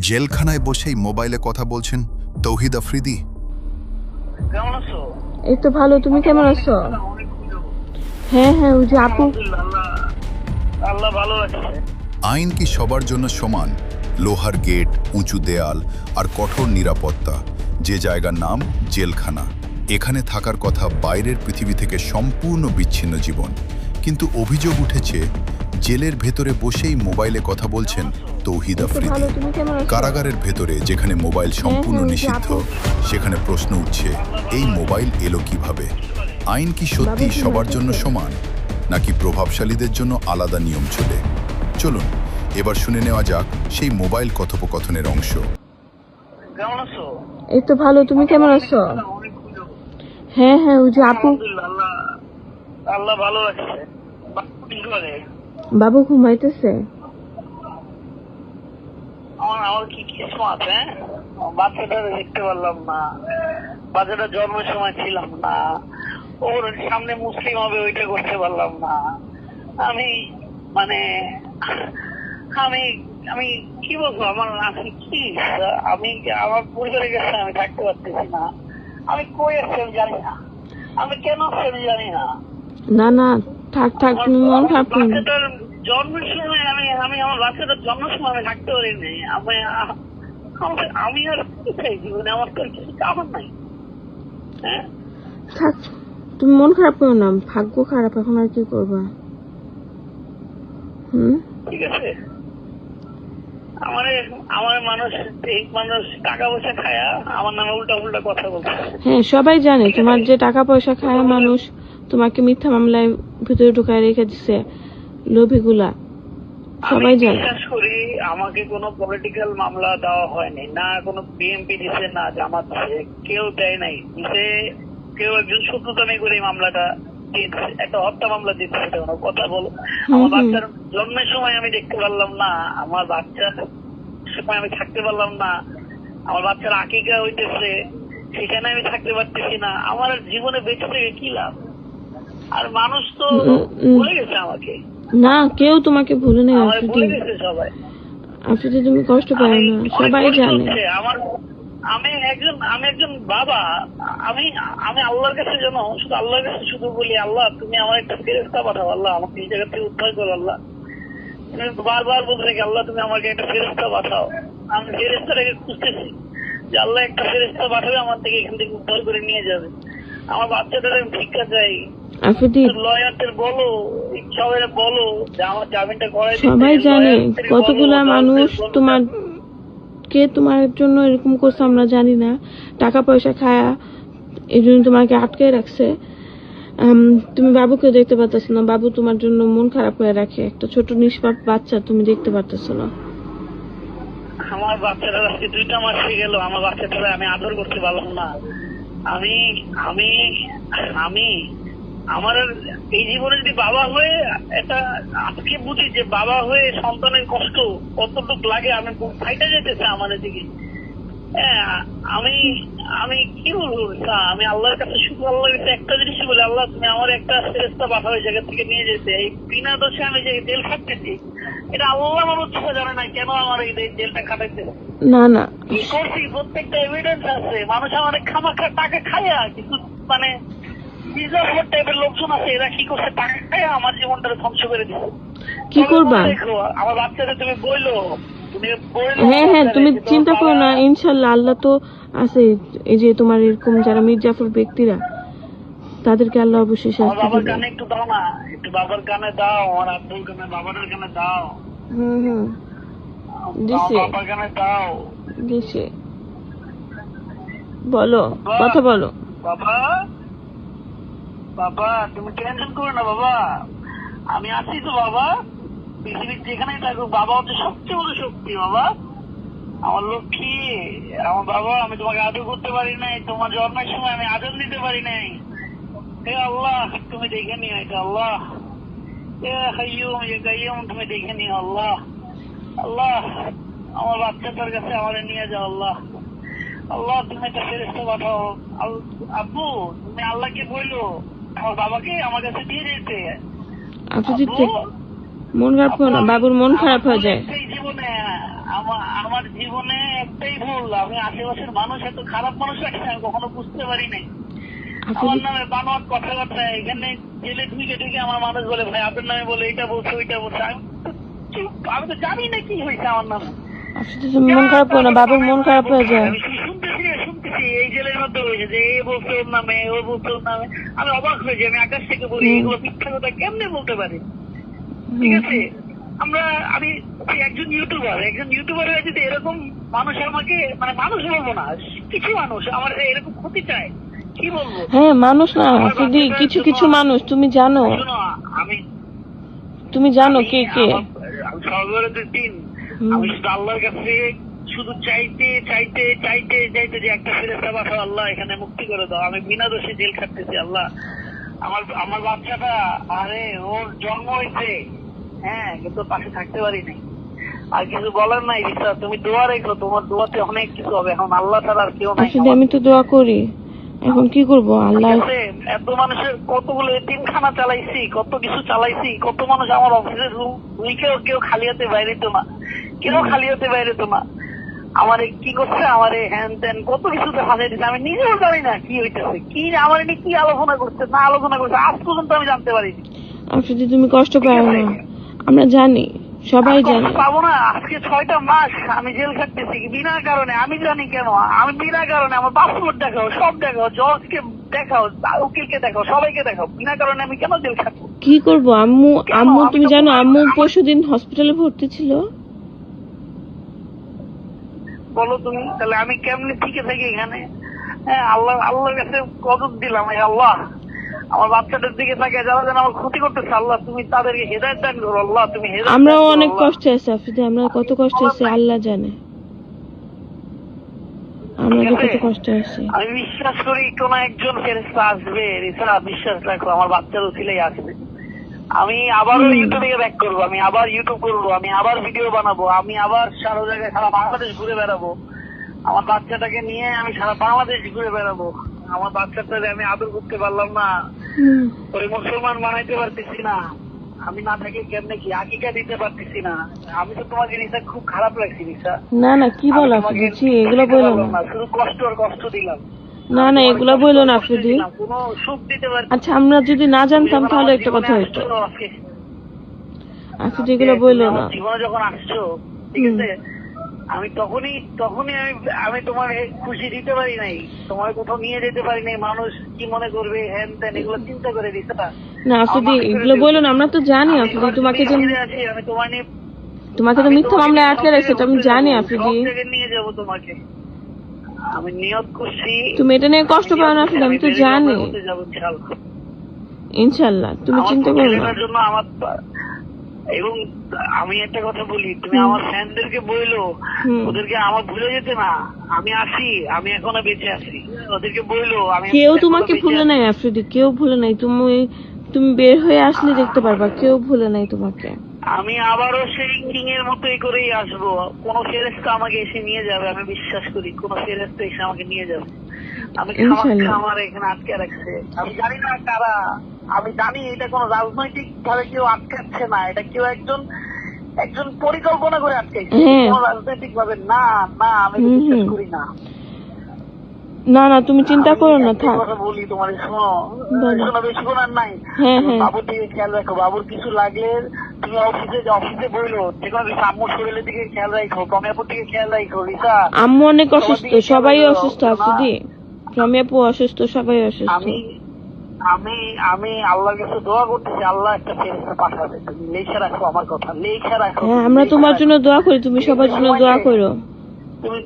জেলখানায় বসেই মোবাইলে কথা বলছেন তৌহিদ আফ্রিদি। কেমন আছো? এই তো ভালো, তুমি কেমন আছো? হ্যাঁ হ্যাঁ, ওই যে আপু। আল্লাহ ভালো রাখছে। আইন কি সবার জন্য সমান? লোহার গেট, উঁচু দেয়াল আর কঠোর নিরাপত্তা, যে জায়গার নাম জেলখানা। এখানে থাকার কথা বাইরের পৃথিবী থেকে সম্পূর্ণ বিচ্ছিন্ন জীবন, কিন্তু অভিযোগ উঠেছে জেলের ভেতরে বসেই মোবাইলে কথা বলছেন তৌহিদ আফ্রিদি। ভালো, তুমি কেমন আছো? কারাগারের ভেতরে যেখানে মোবাইল সম্পূর্ণ নিষিদ্ধ, সেখানে প্রশ্ন উঠছে এই মোবাইল এলো কিভাবে? আইন কি সত্যি সবার জন্য সমান, নাকি প্রভাবশালীদের জন্য আলাদা নিয়ম চলে? চলুন এবার শুনে নেওয়া যাক সেই মোবাইল কথোপকথনের অংশ। কেমন আছো? এই তো ভালো, তুমি কেমন আছো? হ্যাঁ হ্যাঁ, ওই যে আপু। আল্লাহ ভালো রাখছে। বাবু কি করে? বাবু ঘুমাইতেছে। আমার কি কিছু আছে? বাচ্চাটা দেখতে পারলাম না, বাচ্চাটা জন্মের সময় ছিলাম না, ওর সামনে মুসলিম হবে ওইটা করতে পারলাম না। আমি মানে আমি আমি কি বলবো, আমার আছে কি, আমি আমার পরিবারের কাছে আমি থাকতে পারতেছি না। আমি কই আসছি আমি জানি না, আমি কেন আসছি আমি জানি না। না না, থাক থাক, তুমি মন খারাপ করো না। বাচ্চাটার জন্মের সময় আমি আমার বাচ্চাটার জন্মের সময় আমি থাকতে পারিনি। আমি আর কি চাই জীবনে? আমার তো কিছু কামড় নাই। হ্যাঁ, থাক, তুমি মন খারাপ করো না, ভাগ্য খারাপ, এখন আর কি করবা? ঠিক আছে। আমার মানুষ টাকা পয়সা খায়া আমার নামে উল্টা উল্টা কথা বলছে। হ্যাঁ, সবাই জানে তোমার যে টাকা পয়সা খায় মানুষ, তোমাকে মিথ্যা মামলায় ভিতরে ঢুকায় রেখে দিছে লোভীগুলা, সবাই আমি জানে। বিশ্বাস করি আমাকে কোনো পলিটিক্যাল মামলা দেওয়া হয়নি, না কোনো বিএমপি দিছে, না জামাত দিছে, কেউ দেয় নাই। দিছে কেউ একজন শত্রুতামি করে এই মামলাটা দিয়েছে, একটা হত্যা মামলা দিচ্ছে। কোনো কথা বলো, আমার বাচ্চার জন্মের সময় আমি দেখতে পারলাম না, আমার বাচ্চার সময় আমি থাকতে পারলাম না, আমার বাচ্চার আকিকা হইতেছে সেখানে আমি থাকতে পারতেছি না। আমার আর জীবনে বেঁচে থেকে কি লাভ? আর মানুষ তো ভুলে গেছে আমাকে। না, কেউ তোমাকে ভুলে নেই আমার আফ্রিদি। ভুলে গেছে সবাই। আফ্রিদি, তুমি কষ্ট পাও না, সবাই জানে। আমি একজন বাবা। আমি আমি আল্লাহর কাছে যেন শুধু আল্লাহর কাছে শুধু বলি, আল্লাহ তুমি আমার একটা ফেরেশতা পাঠাও, আল্লাহ আমাকে এই জায়গা থেকে উদ্ধার করো। আল্লাহ তুমি বারবার বলতে থাকি, আল্লাহ তুমি আমাকে একটা ফেরেশতা পাঠাও। আমি ফেরেশতাটাকে খুঁজতেছি যে আল্লাহ একটা ফেরেশতা পাঠাবে আমার থেকে এখান থেকে উদ্ধার করে নিয়ে যাবে। আমার বাচ্চাটার আমি ভিক্ষা চাই। আফ্রিদি, লয়ারদের বলো, সবাই বলো যে আমার জামিনটা করাই দিতে। সবাই জানে কতগুলা মানুষ তোমার জন্য এরকম করছে, আমরা জানি না। টাকা পয়সা খায়া এই জন্য তোমাকে আটকে রাখছে। তুমি বাবুকে দেখতে পাচ্ছ না, বাবু তোমার জন্য মন খারাপ করে রাখে। একটা ছোট নিষ্পাপ বাচ্চা তুমি দেখতে পাচ্ছ না। আমার বাচ্চাটা আজকে 2টা মাস হয়ে গেল, আমার বাচ্চাটা আমি আদর করতে পারলাম না। আমি আমি আমি আমার এই জীবনে যদি বাবা হয়ে এটা আজকে বুঝি যে বাবা হয়ে সন্তানের কষ্ট কতটুকু লাগে। আমি ফাইটা যেতেছে আমার দিকে। হ্যাঁ, আমি আমি কি বলবো, আমি আল্লাহর কাছে শুধু আল্লাহর কাছে একটা জিনিস বলি, আল্লাহ তুমি আমার একটা ফেরেশতা পাঠাও এই জায়গা থেকে নিয়ে যেতে। এই বিনা দোষে আমি যে জেল খাটতেছি, এটা আল্লাহ মানুষ জানে না কেন আমার এই জেলটা খাটাইতে। না না, কি করছি প্রত্যেকটা এভিডেন্স আছে। মানুষ আমাদের খামাখা টাকা খায়া কিছু মানে টাইপের লোকজন আছে, এরা কি করছে টাকা খায়া আমার জীবনটা ধ্বংস করে দিচ্ছে। কি করবা? দেখো আমার বাচ্চাদের তুমি বললো, হ্যাঁ হ্যাঁ, তুমি চিন্তা করো না, ইনশাল্লাহ আল্লাহ তো আছে। এই যে তোমার এরকম যারা মির্জাফর ব্যক্তিরা, তাদেরকে আল্লাহ অবশ্যই শাস্তি বাবার দিবে। কানে একটু দাও না, একটু বাবার কানে দাও, আমার আব্বুর কানে, বাবার কানে দাও। দিছে, বাবার কানে দাও। দিছে, বলো, কথা বলো। বাবা বাবা তুমি টেনশন করো না বাবা, আমি আছি তো বাবা। পৃথিবীর যেখানেই থাকুক বাবা হচ্ছে সবচেয়ে বড় শক্তি। বাবা আমার লক্ষ্মী, আমার বাবা, আমি তোমাকে আদর করতে পারি নাই, তোমার জন্মের সময় আমি আদর দিতে পারি নাই। হে আল্লাহ তুমি দেখে নিও এটা। আল্লাহ এ কাইয়ুম, এ কাইয়ুম তুমি দেখে নিও। আল্লাহ আল্লাহ আমার বাচ্চাটার কাছে আমাদের নিয়ে যাও। আল্লাহ আল্লাহ তুমি একটা ফেরেশতা পাঠাও। আব্বু তুমি আল্লাহকে বললো আমার বাবাকে আমার কাছে দিয়ে যেতে। আপনি মন খারাপ করো না, বাবুর মন খারাপ হয়ে যায়। এই জীবনে আমার জীবনে একটাই ভুল, আমি আশেপাশের মানুষ এত খারাপ মানুষ আছে আমি কখনো বুঝতে পারি নাই। আমার নামে বানোয়াট কথাবার্তা এখানে জেলে ঢুকে আমার মানুষ বলে ভাই আপনার নামে বলে এটা বলছে ওইটা বলছে। আমি তো জানি না কি হয়েছে আমার নামে। তুমি মন খারাপ করো না, বাবুর মন খারাপ হয়ে যায়। আমি শুনতেছি এই জেলের মধ্যে হয়েছে যে এ বলছে ওর নামে ও বলছে ওর নামে। আমি অবাক হয়ে যাই, আমি আকাশ থেকে বলি এগুলো মিথ্যা কথা কেমনে বলতে পারে। ঠিক আছে, আমি একজন ইউটিউবার হয়ে যদি এরকম মানুষ আমাকে মানে মানুষ বলবো না, কিছু মানুষ আমার এরকম ক্ষতি চায়, কি বলবো? হ্যাঁ মানুষ না শুধু কিছু কিছু মানুষ, তুমি জানো কে কে। আমি সর্বরের দিন আমি শুধু আল্লাহর কাছে শুধু চাইতে চাইতে চাইতে চাইতে যে একটা ফেরেশতা পাঠাও, আল্লাহ এখানে মুক্তি করে দাও, আমি বিনা দোষে জেল খাটতেছি। আল্লাহ আমার বাচ্চাটা, আরে ওর জন্ম হয়েছে, হ্যাঁ কিন্তু পাশে থাকতে পারি নাই। আর কিছু বলার নাই রিসা, তুমি দোয়া রেখো, তোমার দোয়াতে অনেক কিছু হবে। এখন আল্লাহ ছাড়া আর কেউ নাই। আমি তো দোয়া করি, এখন কি করবো? আল্লাহ এত মানুষের কতগুলো এতিমখানা চালাইছি, কত কিছু চালাইছি, কত মানুষ আমার অফিসের রুম কেউ খালি হাতে বাইরে তো না, আমারে কি করছে, আমারে হ্যান ত্যান কত কিছুতে ফাঁসাই দিচ্ছে। আমি নিজেও জানি না কি হইতেছে, কি আমার নিয়ে কি আলোচনা করছে না আলোচনা করছে আজ পর্যন্ত আমি জানতে পারিনি। যদি তুমি কষ্ট পাও না, আমরা জানি, সবাই জানে। পাবো না, আজকে 6টা মাস আমি জেল খাটতেছি বিনা কারণে। আমি জানি কেন, আমি বিনা কারণে আমার পাসপোর্ট দেখাও, সব দেখাও, জজকে দেখাও, উকিলকে দেখাও, সবাইকে দেখাও, বিনা কারণে আমি কেন জেল খাটবো? কি করবো? আম্মু তুমি জানো আম্মু পরশুদিন হসপিটালে ভর্তি ছিল। বলো তুমি, তাহলে আমি কেমনে টিকে থাকি এখানে? হ্যাঁ, আল্লাহর কাছে কদর দিলাম, আল্লাহ আমার বাচ্চাটার দিকে থাকে, যারা যেন আমার ক্ষতি করতেছে, আল্লাহ তুমি তাদেরকে হেদায়েত দান করো। আল্লাহ তুমি হেদায়েত। আমরাও অনেক কষ্টে আছি আফ্রিদি, আমরা কত কষ্টে আছি আল্লাহ জানে, আমরা কত কষ্টে আছি। আমি বিশ্বাস করি কোন একজন ফেরেশতা আসবে, রিসা বিশ্বাস রাখো, আমার বাচ্চার উছিলেই আসবে। আমি আবারও ইউটিউবে ব্যাক করবো, আমি আবার ইউটিউব করবো, আমি আবার ভিডিও বানাবো, আমি আবার সারা জায়গায় সারা বাংলাদেশ ঘুরে বেড়াবো, আমার বাচ্চাটাকে নিয়ে আমি সারা বাংলাদেশ ঘুরে বেড়াবো। আমার বাচ্চাটাকে আমি আদর করতে পারলাম না, ওই মুসলমান বানাইতে পারতেছি না, আমি না থাকি কেমনে কি আকিকা দিতে পারতেছি না। আমি তো তোমার জিনিসটা খুব খারাপ লাগছে রিসা। না কি বলো আফ্রিদি, এগুলো বলো না, শুধু কষ্ট দিলাম। না এগুলো বলো না আফ্রিদি। কোনো সুখ দিতে পারি। আচ্ছা আমরা যদি না জানতাম তাহলে একটা কথা হইতো। আফ্রিদি এগুলো বলো না। জীবনে যখন আসছো, ঠিক আছে, আমি তখনই আমি তোমার খুশি দিতে পারি নাই, তোমার কোথাও নিয়ে যেতে পারি নাই, মানুষ কি মনে করবে হ্যান ত্যান এগুলো চিন্তা করে দিছে না আফ্রিদি এগুলো বলো না, আমরা তো জানি আফ্রিদি তোমাকে যে আমি তোমার নিয়ে তোমাকে তো মিথ্যা মামলায় আটকে রাখছে, তো আমি জানি আফ্রিদি নিয়ে যাবো তোমাকে, আমি নিয়ত করছি। তুমি এটা নিয়ে কষ্ট পাও না আফ্রিদি, আমি তো জানি ইনশাআল্লাহ, তুমি চিন্তা করো না। জন্য আমার এবং আমি একটা কথা বলি, তুমি আমার ফ্যানদেরকে বইলো ওদেরকে আমার ভুলে যেতে না, আমি আছি, আমি এখনো বেঁচে আছি, ওদেরকে বইলো। আমি কেউ তোমাকে ভুলে নাই আফ্রিদি, কেউ ভুলে নাই, তুমি বের হয়ে আসলে দেখতে পারবা, কেউ ভুলে নাই তোমাকে। আমি আবারও সেই কিং এর মতোই করেই আসবো, কোন ফেরেশতা আমাকে এসে নিয়ে যাবে, আমি বিশ্বাস করি কোন ফেরেশতা এসে আমাকে নিয়ে যাবে। আমি আমার এখানে আটকে রাখছে, আমি জানি না কারা, আমি জানি এটা কোন রাজনৈতিক ভাবে কেউ আটকাচ্ছে না, এটা কেউ একজন পরিকল্পনা করে আটকাইছে, কোন রাজনৈতিক ভাবে না, আমি বিশ্বাস করি না। না তুমি চিন্তা করো না, থাক। কথা বলি তোমার, শোনো বেশিক্ষণ আর নাই। বাবুর দিকে খেয়াল রাখো, বাবুর কিছু লাগলে তুমি অফিসে বললো, যেকোনো কিছু আম্মুর শরীরের দিকে খেয়াল রাখো, রমিয়াপুর দিকে খেয়াল রাখো। রিসা আম্মু অনেক অসুস্থ, সবাই অসুস্থ আফ্রিদি, রমিয়াপু অসুস্থ, সবাই অসুস্থ। আমি আল্লাহর কাছে দোয়া করতেছি, আল্লাহ একটা ফেরেশতা পাঠাবে, তুমি লেখা রাখো আমার কথা, লেখা রাখো। হ্যাঁ আমরা তোমার জন্য দোয়া করি, তুমি সবার জন্য দোয়া করো। তুমি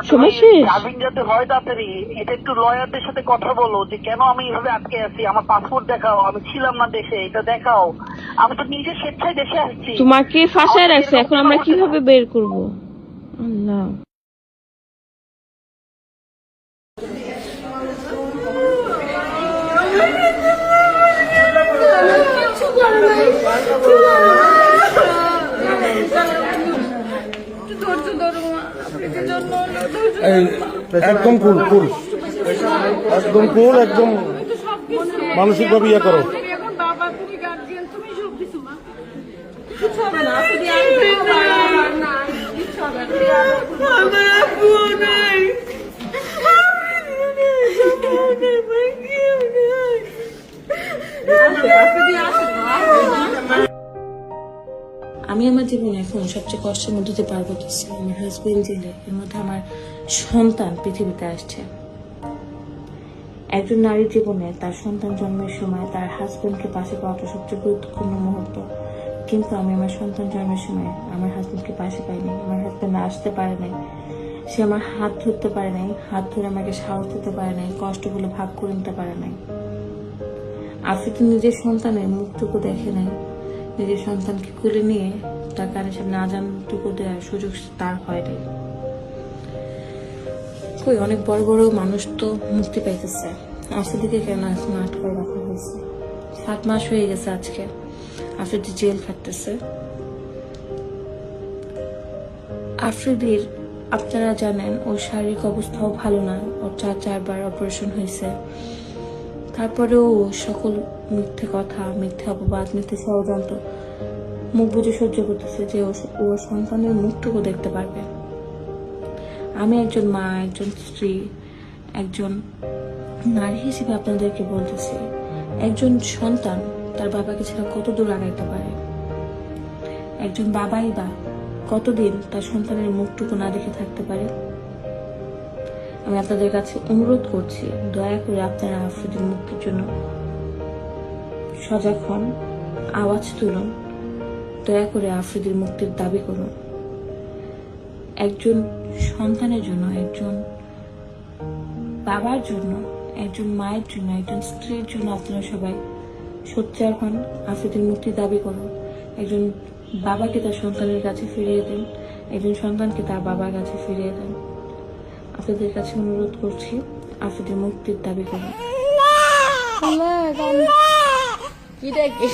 সময় শেষ, জামিন যাতে হয় তাড়াতাড়ি, এটা একটু লয়ারদের সাথে কথা বলো যে কেন আমি এইভাবে আটকে আছি, আমার পাসপোর্ট দেখাও, আমি ছিলাম না দেশে, এটা দেখাও, আমি তো নিজে স্বেচ্ছায় দেশে আসছি। তোমাকে ফাঁসায় রাখছে, এখন আমরা কিভাবে বের করব? আল্লাহ একদম কুল একদম কুল, একদম মানসিক ভাবে ইয়ে করো। আমার আব্বু নাই, আমি আমার জীবনে এখন সবচেয়ে কষ্টের মধ্যে দিয়ে পার করতেছি। আমার হাজবেন্ড জেলে, এর মধ্যে আমার সন্তান পৃথিবীতে আসছে। একজন নারীর জীবনে তার সন্তান জন্মের সময় তার হাজবেন্ডকে পাশে পাওয়াটা সবচেয়ে গুরুত্বপূর্ণ মুহূর্ত, কিন্তু আমি আমার সন্তান জন্মের সময় আমার হাজবেন্ডকে পাশে পাইনি। আমার হাজবেন্ড আসতে পারে নাই, সে আমার হাত ধরতে পারে নাই, হাত ধরে আমাকে সাহস দিতে পারে নাই, কষ্টগুলো ভাগ করে নিতে পারে নাই। আফ্রিদি নিজের সন্তানের মুখটুকু দেখে নাই, নিজের সন্তানকে কোলে নিয়ে তার কানের সামনে আজানটুকু দেওয়ার সুযোগ তার হয় নাই। কই অনেক বড় বড় মানুষ তো মুক্তি পাইতেছে, আফ্রিদিকে কেন এখন আটকে রাখা হয়েছে? 7 মাস হয়ে গেছে আজকে আফ্রিদি জেল খাটতেছে। আফ্রিদির আপনারা জানেন ওর শারীরিক অবস্থাও ভালো না, ওর 4বার অপারেশন হয়েছে। তারপরেও সকল মিথ্যে কথা, মিথ্যে অপবাদ, মিথ্যে ষড়যন্ত্র মুখ বুঝে সহ্য করতেছে যে ও সন্তানের মুখটুকু দেখতে পারবে। আমি একজন মা, একজন স্ত্রী, একজন নারী হিসেবে আপনাদেরকে বলতেছি, একজন সন্তান তার বাবাকে ছাড়া কত দূর আগাইতে পারে? একজন বাবাই বা কতদিন তার সন্তানের মুখটুকু না দেখে থাকতে পারে? আমি আপনাদের কাছে অনুরোধ করছি, দয়া করে আপনারা আফ্রিদির মুক্তির জন্য সজাগ হন, আওয়াজ তুলুন, দয়া করে আফ্রিদির মুক্তির দাবি করুন। একজন সন্তানের জন্য, একজন বাবার জন্য, একজন মায়ের জন্য, একজন স্ত্রীর জন্য আপনারা সবাই সোচ্চার হন, আফ্রিদির মুক্তির দাবি করুন। একজন বাবাকে তার সন্তানের কাছে ফিরিয়ে দেন, একজন সন্তানকে তার বাবার কাছে ফিরিয়ে দেন। আপনাদের কাছে অনুরোধ করছি, আফ্রিদির মুক্তির দাবি করুন। কি দেখে